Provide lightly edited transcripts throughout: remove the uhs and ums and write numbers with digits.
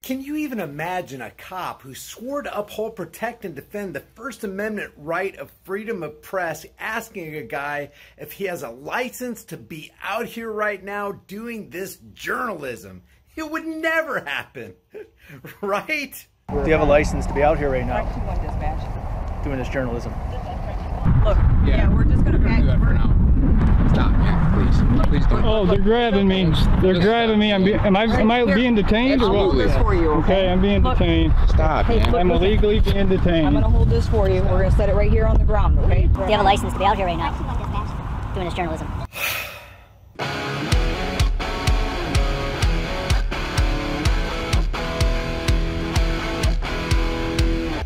Can you even imagine a cop who swore to uphold, protect, and defend the First Amendment right of freedom of press asking a guy if he has a license to be out here right now doing this journalism? It would never happen, right? Do you have a license to be out here right now? 521 dispatch. Doing this journalism. Look, yeah, we're just gonna do that for now. Stop, yeah, please don't. Oh, they're grabbing me. They're grabbing me. Am I being detained or what? I'll hold this for you, Okay, I'm being detained. Stop, hey, man. I'm illegally being detained. I'm gonna hold this for you. We're gonna set it right here on the ground, okay? Do you have a license to be out here right now? Doing this journalism.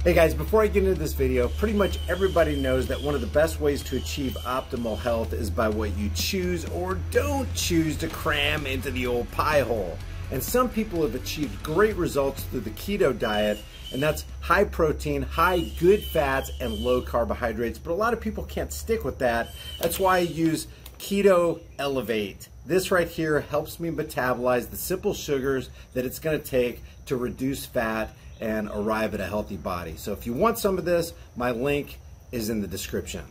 Hey guys, before I get into this video, pretty much everybody knows that one of the best ways to achieve optimal health is by what you choose or don't choose to cram into the old pie hole. And some people have achieved great results through the keto diet, and that's high protein, high good fats, and low carbohydrates. But a lot of people can't stick with that. That's why I use Keto Elevate. This right here helps me metabolize the simple sugars that it's going to take to reduce fat and arrive at a healthy body. So if you want some of this, my link is in the description.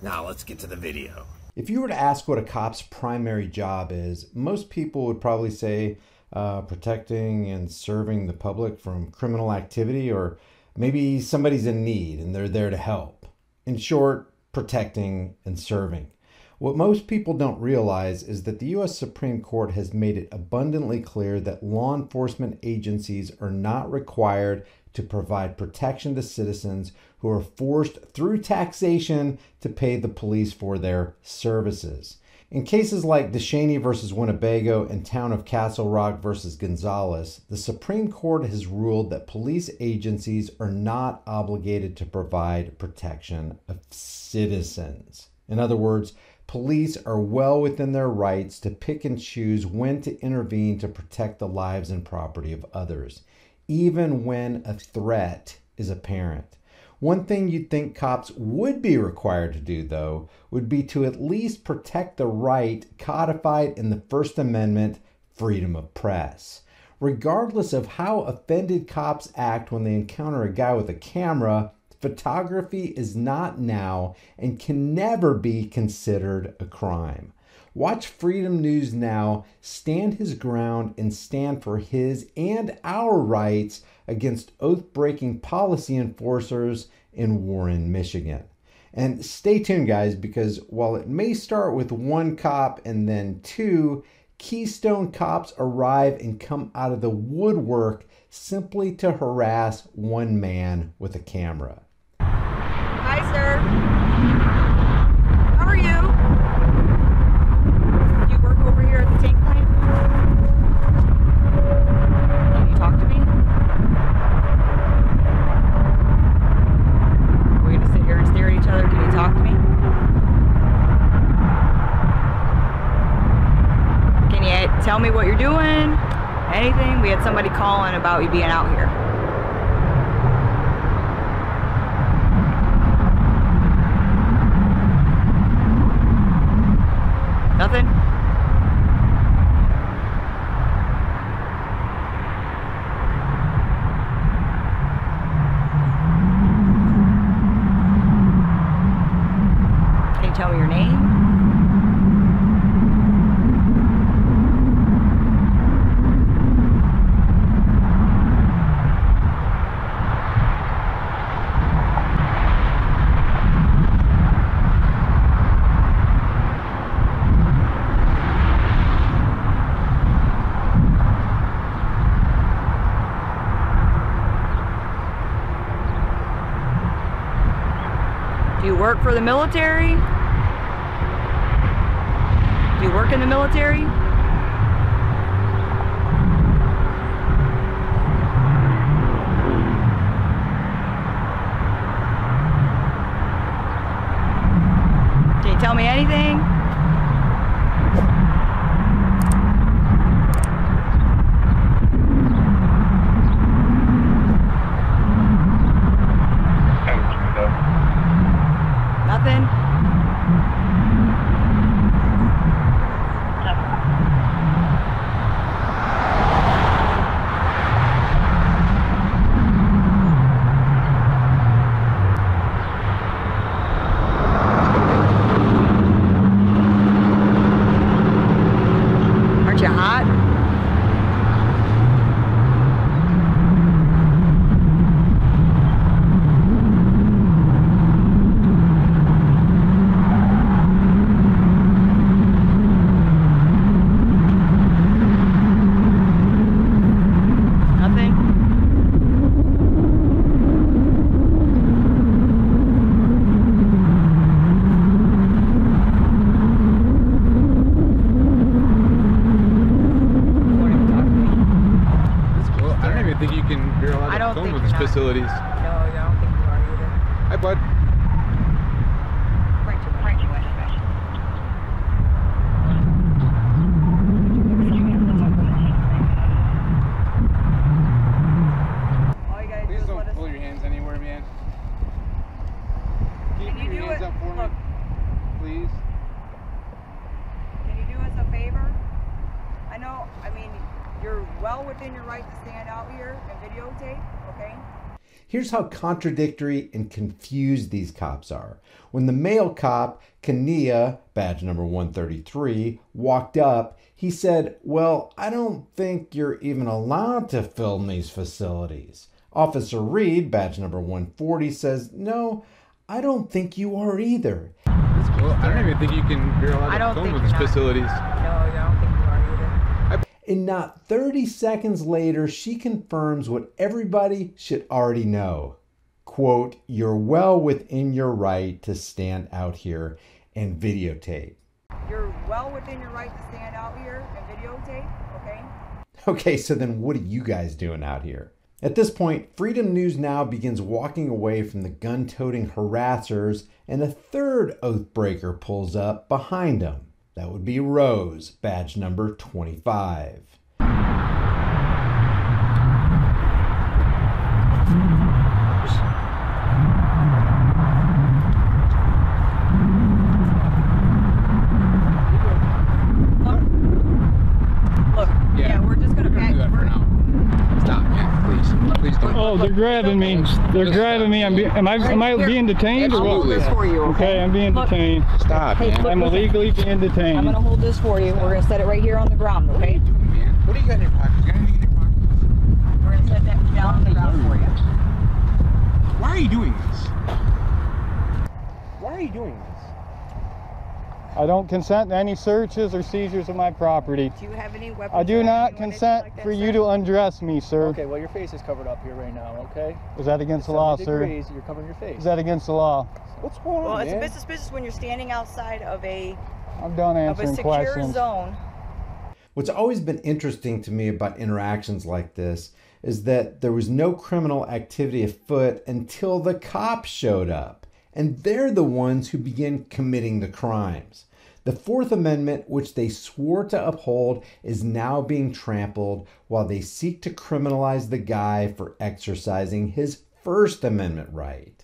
Now let's get to the video. If you were to ask what a cop's primary job is, most people would probably say protecting and serving the public from criminal activity, or maybe somebody's in need and they're there to help. In short, protecting and serving. What most people don't realize is that the U.S. Supreme Court has made it abundantly clear that law enforcement agencies are not required to provide protection to citizens who are forced through taxation to pay the police for their services. In cases like DeShaney versus Winnebago and Town of Castle Rock versus Gonzales, the Supreme Court has ruled that police agencies are not obligated to provide protection of citizens. In other words, police are well within their rights to pick and choose when to intervene to protect the lives and property of others, even when a threat is apparent. One thing you'd think cops would be required to do, though, would be to at least protect the right codified in the First Amendment, freedom of press. Regardless of how offended cops act when they encounter a guy with a camera, photography is not now and can never be considered a crime. Watch Freedom News Now stand his ground and stand for his and our rights against oath-breaking policy enforcers in Warren, Michigan. And stay tuned, guys, because while it may start with one cop and then two, Keystone cops arrive and come out of the woodwork simply to harass one man with a camera. Hi, sir. How are you? You work over here at the tank plant? Can you talk to me? We're gonna sit here and stare at each other. Can you talk to me? Can you tell me what you're doing? Anything? We had somebody calling about you being out here. Nothing? Can you tell me your name? Do you work for the military? Do you work in the military? Can you tell me anything? Nothing? even think you can. You're allowed I to don't film think with these you're not. facilities. No, I don't think you are either. Hi, bud. All you gotta do Please is don't let us. pull your hands anywhere, man. Keep Can you your do hands it? up for Look. me, please. Can you do us a favor? I know, I mean, you're well within your right to stand out here and videotape, okay? Here's how contradictory and confused these cops are. When the male cop, Kania, badge number 133, walked up, he said, "Well, I don't think you're even allowed to film these facilities." Officer Reed, badge number 140, says, "No, I don't think you are either." Well, I don't even think you can. You're allowed I don't to film think with these you're not. facilities. No, I don't think you are either. And not 30 seconds later, she confirms what everybody should already know. Quote, "You're well within your right to stand out here and videotape." You're well within your right to stand out here and videotape, okay? Okay, so then what are you guys doing out here? At this point, Freedom News Now begins walking away from the gun-toting harassers, and a third oathbreaker pulls up behind them. That would be Rose, badge number 25. Look, yeah, we're just gonna We're gonna do that for now. Stop, man. Please. Please don't. Oh, they're grabbing me. They're grabbing me. Am I being detained or I'll hold what? this for you, Okay, I'm being Look. detained. Stop, Hey, man. look. I'm illegally being I'm detained. gonna hold this for you. We're gonna set it right here on the ground, What are okay? you doing, man? What do you got in your pockets? You got anything in your pockets? We're gonna set that down on the ground for you. Why are you doing this? Why are you doing this? I don't consent to any searches or seizures of my property. Do you have any weapons? I do or not anything consent like that, for sir? you to undress me, sir. Okay, well your face is covered up here right now, okay? Is that against the It's law, 70 sir? degrees, you're covering your face. Is that against the law? What's going on, Well, it's a man? business when you're standing outside of a I'm done answering secure questions. zone. What's always been interesting to me about interactions like this is that there was no criminal activity afoot until the cops showed up. And they're the ones who begin committing the crimes. The Fourth Amendment, which they swore to uphold, is now being trampled while they seek to criminalize the guy for exercising his First Amendment right.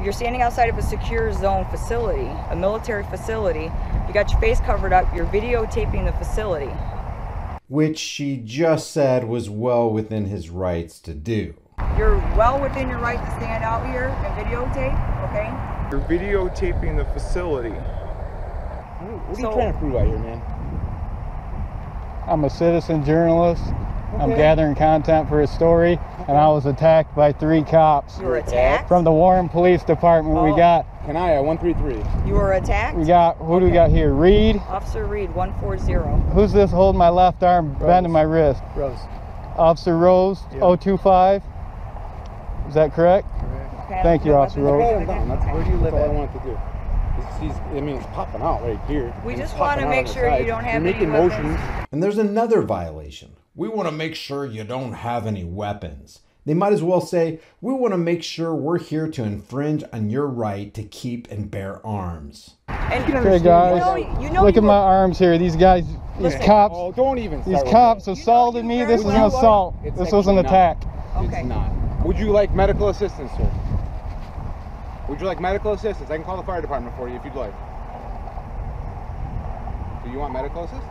You're standing outside of a secure zone facility, a military facility. You got your face covered up. You're videotaping the facility. Which she just said was well within his rights to do. You're well within your right to stand out here and videotape, okay? You're videotaping the facility. What are you trying to prove out here, man? I'm a citizen journalist. I'm Okay. gathering content for a story, and I was attacked by 3 cops You were attacked? from the Warren Police Department. Oh. We got, Kanaya 133. You were attacked? who do we got here? Reed. Officer Reed, 140. Who's this holding my left arm, bending my wrist? Rose. Officer Rose, Yeah. 025. Is that correct? Okay, Thank you, Officer Rose. Hold him down. That's Where do you live all I at? wanted to do. It's popping out right here. We and just it's want to popping out make on the sure you sides. don't have You're any making weapons. motions. And there's another violation. We want to make sure you don't have any weapons. They might as well say, we want to make sure we're here to infringe on your right to keep and bear arms. And Okay, guys, you know look you at were- my arms here. These guys, these Listen. cops, Oh, don't even these start with cops that. assaulted you me. very This was an well- assault. It's This was an actually not. attack. Okay. It's not. Would you like medical assistance, sir? Would you like medical assistance? I can call the fire department for you if you'd like. Do you want medical assistance?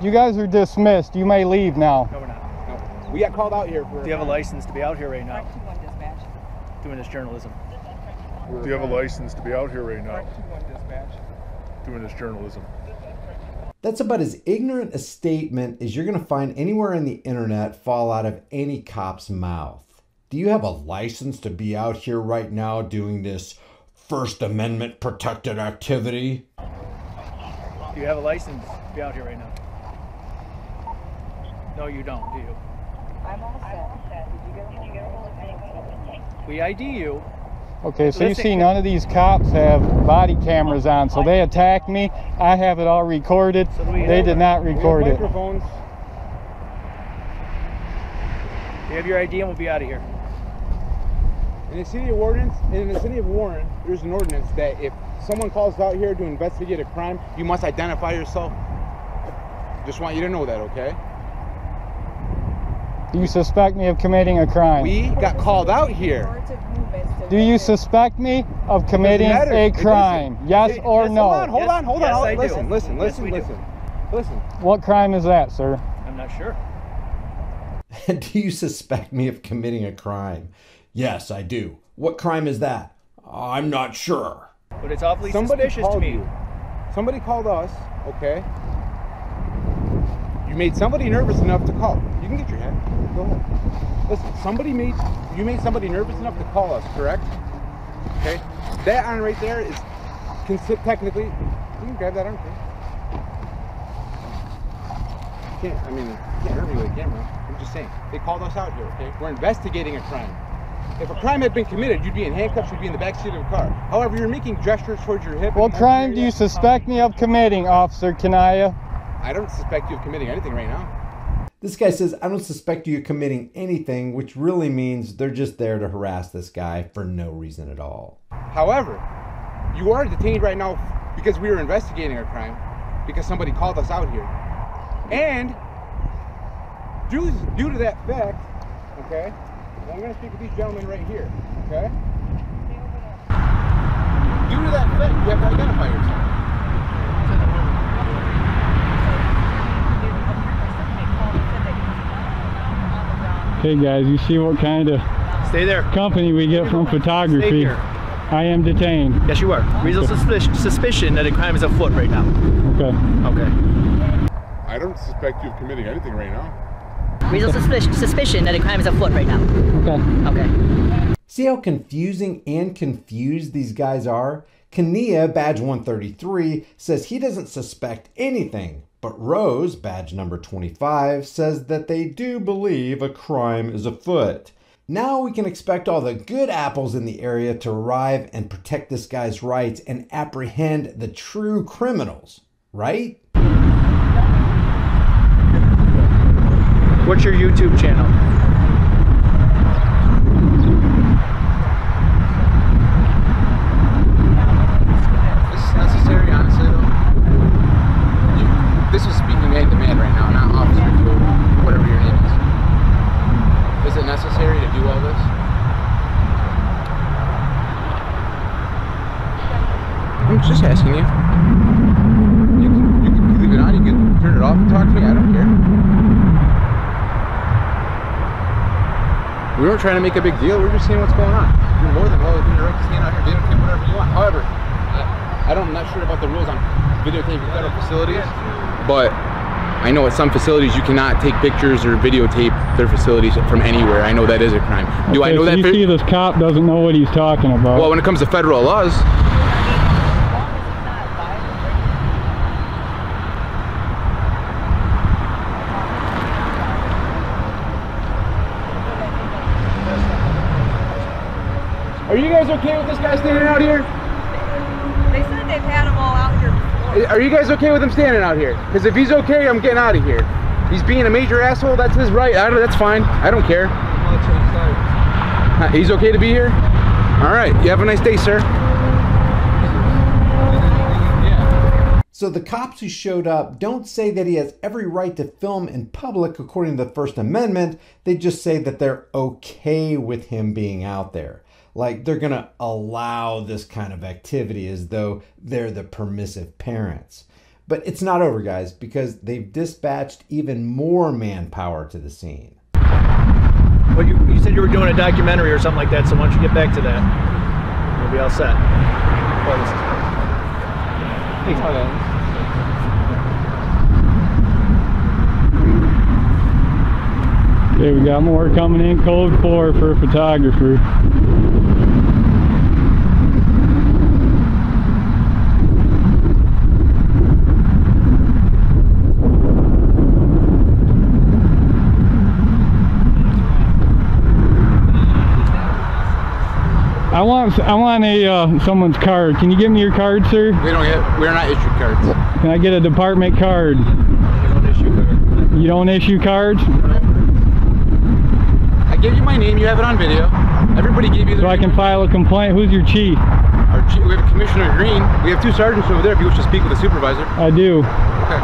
You guys are dismissed. You may leave now. No, we're not. No. We got called out here for. Do you have a license to be out here right now? 521 dispatch. Doing this journalism. Do you have a license to be out here right now? Doing this journalism. That's about as ignorant a statement as you're going to find anywhere on the internet fall out of any cop's mouth. Do you have a license to be out here right now doing this First Amendment protected activity? Do you have a license to be out here right now? No, you don't, do you? I'm all set. Did you get a We ID you. Okay, so you Listen. see none of these cops have body cameras on, so they attacked me. I have it all recorded. So do we. They did not We have record it. microphones. You have your ID and we'll be out of here. In the city of Warren, there's an ordinance that if someone calls out here to investigate a crime, you must identify yourself. Just want you to know that, okay? Do you suspect me of committing a crime? We got called out here. Do you suspect me of committing a crime? Yes or no? Hold on. Yes, I do. Listen. What crime is that, sir? I'm not sure. Do you suspect me of committing a crime? Yes, I do. What crime is that? I'm not sure. But it's awfully suspicious to me. Somebody called us, okay? You made somebody nervous enough to call. You can get your hat. Go ahead. Listen, you made somebody nervous enough to call us, correct? Okay? That on right there is technically, you can grab that arm, okay? You can't hurt me with a camera. I'm just saying. They called us out here, okay? We're investigating a crime. If a crime had been committed, you'd be in handcuffs, you'd be in the back seat of a car. However, you're making gestures towards your hip. What crime do you suspect me of committing, Officer Kanaya? I don't suspect you of committing anything right now. This guy says, I don't suspect you of committing anything, which really means they're just there to harass this guy for no reason at all. However, you are detained right now because we were investigating a crime, because somebody called us out here. And due to that fact, okay, I'm going to speak with these gentlemen right here, okay? Due to that fact, you have to identify yourself. Okay guys, you see what kind of company we get from photography. I am detained. Yes, you are. Reasonable suspicion that a crime is afoot right now. Okay. I don't suspect you of committing anything right now. Reasonable suspicion that a crime is afoot right now. Okay. See how confusing and confused these guys are? Kania, badge 133, says he doesn't suspect anything. But Rose, badge number 25, says that they do believe a crime is afoot. Now we can expect all the good apples in the area to arrive and protect this guy's rights and apprehend the true criminals, right? What's your YouTube channel? This is necessary, honestly, though. This is speaking man to man right now, not officer to whatever your name is. Is it necessary to do all this? I'm just asking you. You can leave it on, you can turn it off and talk to me, I don't care. We weren't trying to make a big deal, we're just seeing what's going on. You're more than well within your right to stand out here, videotape whatever you want. However, I'm not sure about the rules on videotaping federal facilities, but I know at some facilities you cannot take pictures or videotape their facilities from anywhere. I know that is a crime. Do I know that? You see this cop doesn't know what he's talking about. Well, when it comes to federal laws. Are you guys okay with this guy standing out here? They said they've had them all out here before. Are you guys okay with him standing out here? Because if he's okay, I'm getting out of here. He's being a major asshole, that's his right. That's fine. I don't care. He's okay to be here? All right. You have a nice day, sir. So the cops who showed up don't say that he has every right to film in public according to the First Amendment. They just say that they're okay with him being out there. Like they're gonna allow this kind of activity as though they're the permissive parents. But it's not over, guys, because they've dispatched even more manpower to the scene. Well, you said you were doing a documentary or something like that, so why don't you get back to that? We'll be all set. Thanks, my man. Okay, we got more coming in, code 4 for a photographer. I want a someone's card. Can you give me your card, sir? We're not issued cards. Can I get a department card? We don't issue cards. You don't issue cards? gave you my name. You have it on video. Everybody gave you the So I can file a complaint. Who's your chief? Our chief, we have Commissioner Green. We have 2 sergeants over there if you wish to speak with the supervisor. I do. Okay.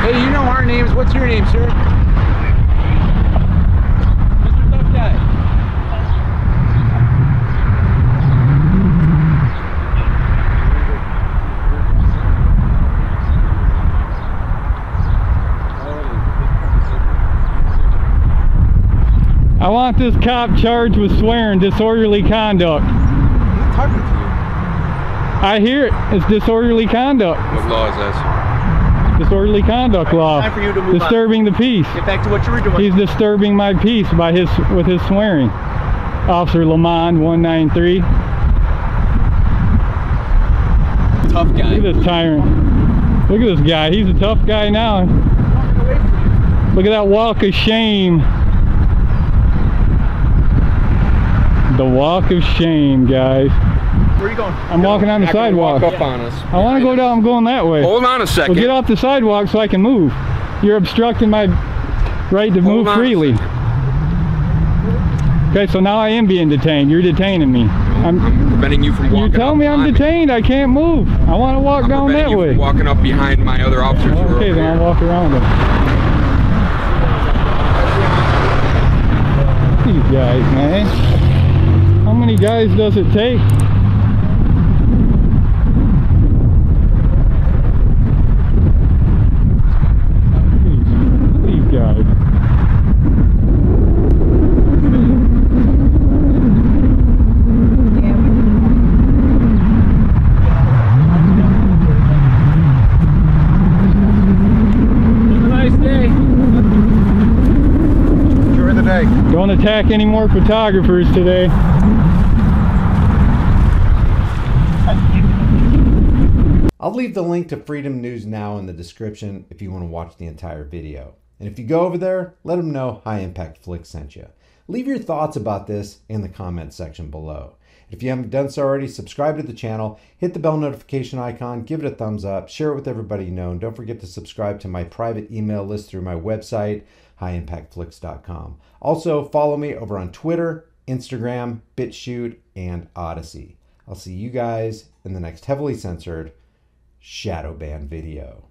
Hey, you know our names. What's your name, sir? Mr. Tough Guy. I want this cop charged with swearing, disorderly conduct. He's talking to you. I hear it. It's disorderly conduct. What law is that? Disorderly conduct law. Time for you to move Disturbing the peace. Get back to what you were doing. He's disturbing my peace by with his swearing. Officer Lamond 193. Tough guy. Look at this tyrant. Look at this guy. He's a tough guy now. Look at that walk of shame. The walk of shame, guys. Where are you going? I'm walking on the sidewalk. Walk up on us. I want to go down. I'm going that way. Hold on a second. Well, get off the sidewalk so I can move. You're obstructing my right to move freely. Okay, so now I am being detained. You're detaining me. I'm preventing you from walking. You're telling me I'm detained. I can't move. I want to walk down that way. Walking up behind my other officers. Okay, then I'll walk around them. These guys, man. How many guys does it take? These guys. Have a nice day. Enjoy the day. Don't attack any more photographers today. I'll leave the link to Freedom News Now in the description if you want to watch the entire video. And if you go over there, let them know High Impact Flick sent you. Leave your thoughts about this in the comment section below. If you haven't done so already, subscribe to the channel, hit the bell notification icon, give it a thumbs up, share it with everybody you know, and don't forget to subscribe to my private email list through my website, highimpactflix.com. Also, follow me over on Twitter, Instagram, BitChute, and Odyssey. I'll see you guys in the next heavily censored shadow ban video.